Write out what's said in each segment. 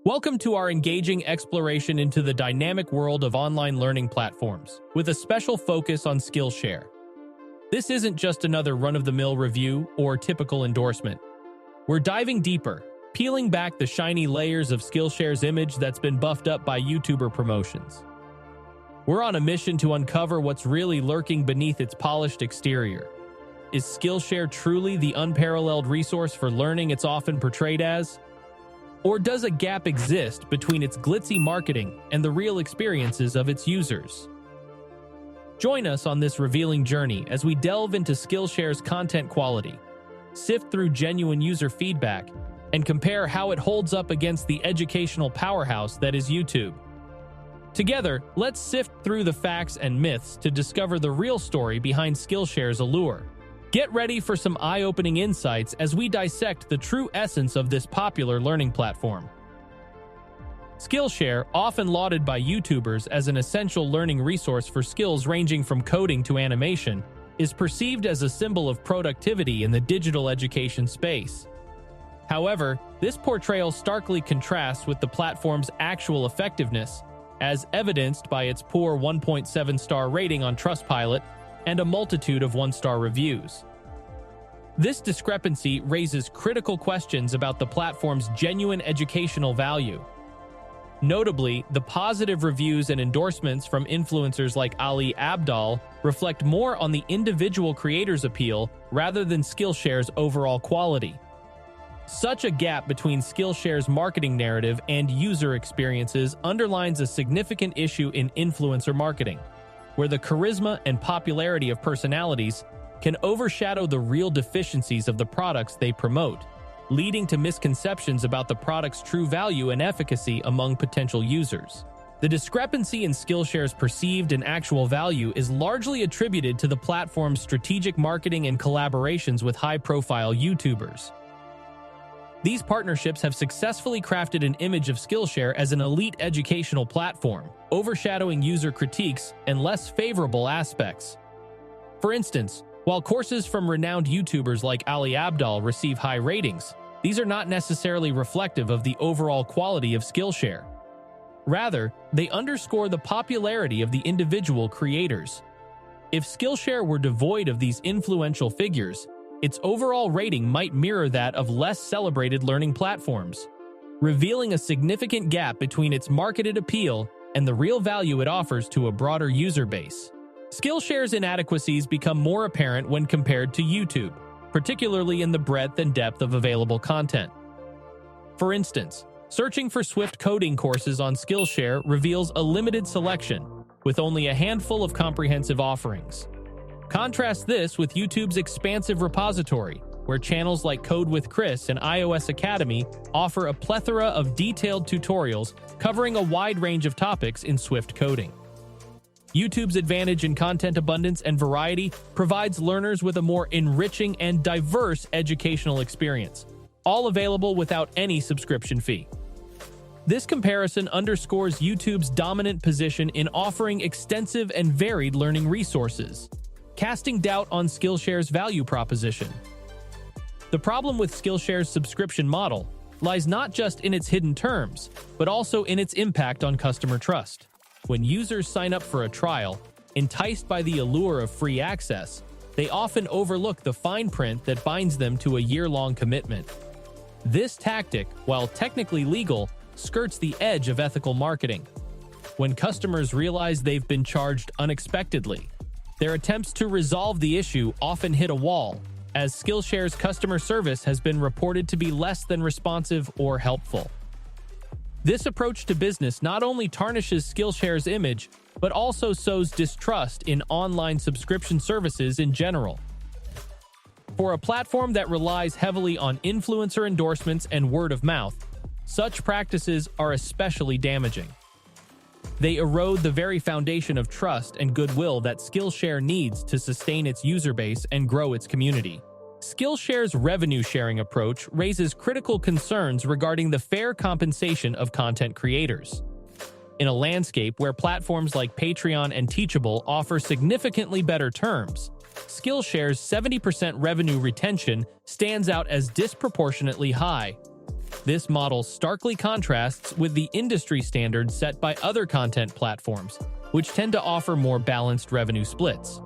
Welcome to our engaging exploration into the dynamic world of online learning platforms, with a special focus on SkillShare. This isn't just another run-of-the-mill review or typical endorsement. We're diving deeper, peeling back the shiny layers of SkillShare's image that's been buffed up by YouTuber promotions. We're on a mission to uncover what's really lurking beneath its polished exterior. Is SkillShare truly the unparalleled resource for learning it's often portrayed as? Or does a gap exist between its glitzy marketing and the real experiences of its users? Join us on this revealing journey as we delve into SkillShare's content quality, sift through genuine user feedback, and compare how it holds up against the educational powerhouse that is YouTube. Together, let's sift through the facts and myths to discover the real story behind SkillShare's allure. Get ready for some eye-opening insights as we dissect the true essence of this popular learning platform. SkillShare, often lauded by YouTubers as an essential learning resource for skills ranging from coding to animation, is perceived as a symbol of productivity in the digital education space. However, this portrayal starkly contrasts with the platform's actual effectiveness, as evidenced by its poor 1.7-star rating on Trustpilot and a multitude of one-star reviews. This discrepancy raises critical questions about the platform's genuine educational value. Notably, the positive reviews and endorsements from influencers like Ali Abdaal reflect more on the individual creator's appeal rather than SkillShare's overall quality. Such a gap between SkillShare's marketing narrative and user experiences underlines a significant issue in influencer marketing, where the charisma and popularity of personalities can overshadow the real deficiencies of the products they promote, leading to misconceptions about the product's true value and efficacy among potential users. The discrepancy in SkillShare's perceived and actual value is largely attributed to the platform's strategic marketing and collaborations with high-profile YouTubers. These partnerships have successfully crafted an image of SkillShare as an elite educational platform, overshadowing user critiques and less favorable aspects. For instance, while courses from renowned YouTubers like Ali Abdaal receive high ratings, these are not necessarily reflective of the overall quality of SkillShare. Rather, they underscore the popularity of the individual creators. If SkillShare were devoid of these influential figures, its overall rating might mirror that of less celebrated learning platforms, revealing a significant gap between its marketed appeal and the real value it offers to a broader user base. SkillShare's inadequacies become more apparent when compared to YouTube, particularly in the breadth and depth of available content. For instance, searching for Swift coding courses on SkillShare reveals a limited selection, with only a handful of comprehensive offerings. Contrast this with YouTube's expansive repository, where channels like Code with Chris and iOS Academy offer a plethora of detailed tutorials covering a wide range of topics in Swift coding. YouTube's advantage in content abundance and variety provides learners with a more enriching and diverse educational experience, all available without any subscription fee. This comparison underscores YouTube's dominant position in offering extensive and varied learning resources, casting doubt on SkillShare's value proposition. The problem with SkillShare's subscription model lies not just in its hidden terms, but also in its impact on customer trust. When users sign up for a trial, enticed by the allure of free access, they often overlook the fine print that binds them to a year-long commitment. This tactic, while technically legal, skirts the edge of ethical marketing. When customers realize they've been charged unexpectedly, their attempts to resolve the issue often hit a wall, as SkillShare's customer service has been reported to be less than responsive or helpful. This approach to business not only tarnishes SkillShare's image, but also sows distrust in online subscription services in general. For a platform that relies heavily on influencer endorsements and word of mouth, such practices are especially damaging. They erode the very foundation of trust and goodwill that SkillShare needs to sustain its user base and grow its community. SkillShare's revenue-sharing approach raises critical concerns regarding the fair compensation of content creators. In a landscape where platforms like Patreon and Teachable offer significantly better terms, SkillShare's 70% revenue retention stands out as disproportionately high. This model starkly contrasts with the industry standards set by other content platforms, which tend to offer more balanced revenue splits.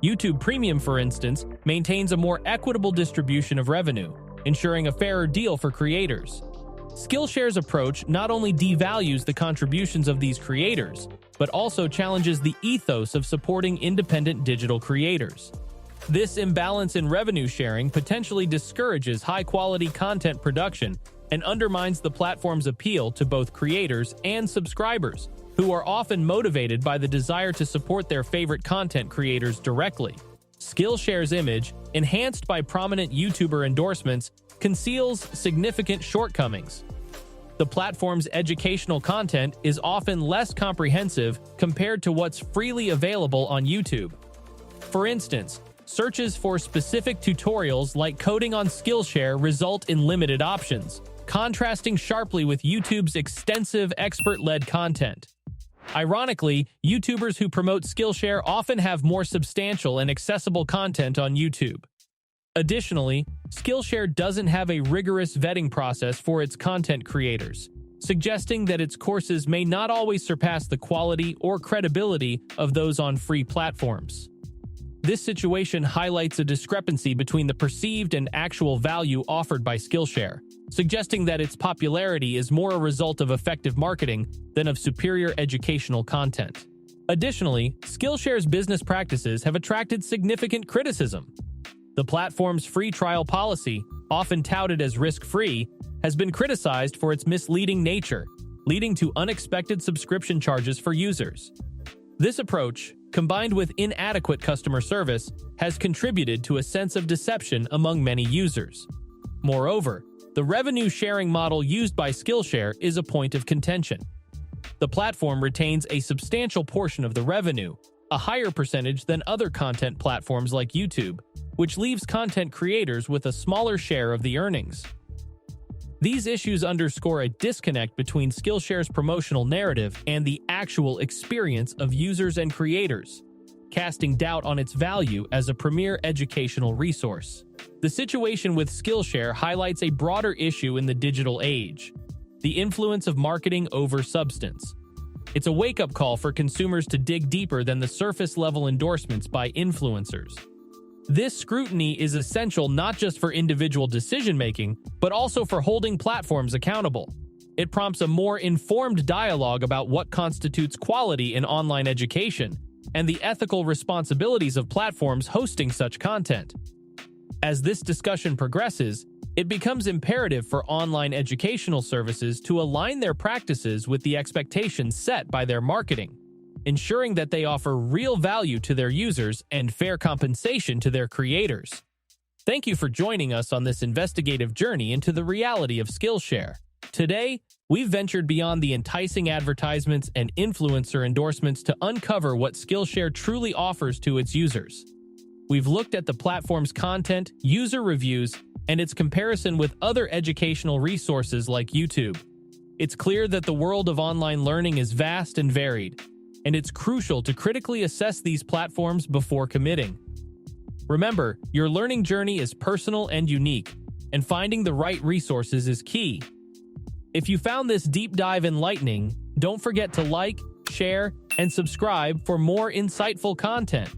YouTube Premium, for instance, maintains a more equitable distribution of revenue, ensuring a fairer deal for creators. SkillShare's approach not only devalues the contributions of these creators, but also challenges the ethos of supporting independent digital creators. This imbalance in revenue sharing potentially discourages high-quality content production and undermines the platform's appeal to both creators and subscribers, who are often motivated by the desire to support their favorite content creators directly. SkillShare's image, enhanced by prominent YouTuber endorsements, conceals significant shortcomings. The platform's educational content is often less comprehensive compared to what's freely available on YouTube. For instance, searches for specific tutorials like coding on SkillShare result in limited options, contrasting sharply with YouTube's extensive expert-led content. Ironically, YouTubers who promote SkillShare often have more substantial and accessible content on YouTube. Additionally, SkillShare doesn't have a rigorous vetting process for its content creators, suggesting that its courses may not always surpass the quality or credibility of those on free platforms. This situation highlights a discrepancy between the perceived and actual value offered by SkillShare, suggesting that its popularity is more a result of effective marketing than of superior educational content. Additionally, SkillShare's business practices have attracted significant criticism. The platform's free trial policy, often touted as risk-free, has been criticized for its misleading nature, leading to unexpected subscription charges for users. This approach, combined with inadequate customer service, has contributed to a sense of deception among many users. Moreover, the revenue-sharing model used by SkillShare is a point of contention. The platform retains a substantial portion of the revenue, a higher percentage than other content platforms like YouTube, which leaves content creators with a smaller share of the earnings. These issues underscore a disconnect between SkillShare's promotional narrative and the actual experience of users and creators, casting doubt on its value as a premier educational resource. The situation with SkillShare highlights a broader issue in the digital age: the influence of marketing over substance. It's a wake-up call for consumers to dig deeper than the surface-level endorsements by influencers. This scrutiny is essential not just for individual decision-making, but also for holding platforms accountable. It prompts a more informed dialogue about what constitutes quality in online education and the ethical responsibilities of platforms hosting such content. As this discussion progresses, it becomes imperative for online educational services to align their practices with the expectations set by their marketing, ensuring that they offer real value to their users and fair compensation to their creators. Thank you for joining us on this investigative journey into the reality of SkillShare. Today, we've ventured beyond the enticing advertisements and influencer endorsements to uncover what SkillShare truly offers to its users. We've looked at the platform's content, user reviews, and its comparison with other educational resources like YouTube. It's clear that the world of online learning is vast and varied, and it's crucial to critically assess these platforms before committing. Remember, your learning journey is personal and unique, and finding the right resources is key. If you found this deep dive enlightening, don't forget to like, share, and subscribe for more insightful content.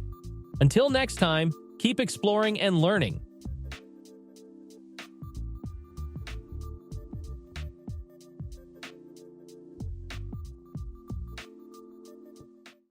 Until next time, keep exploring and learning.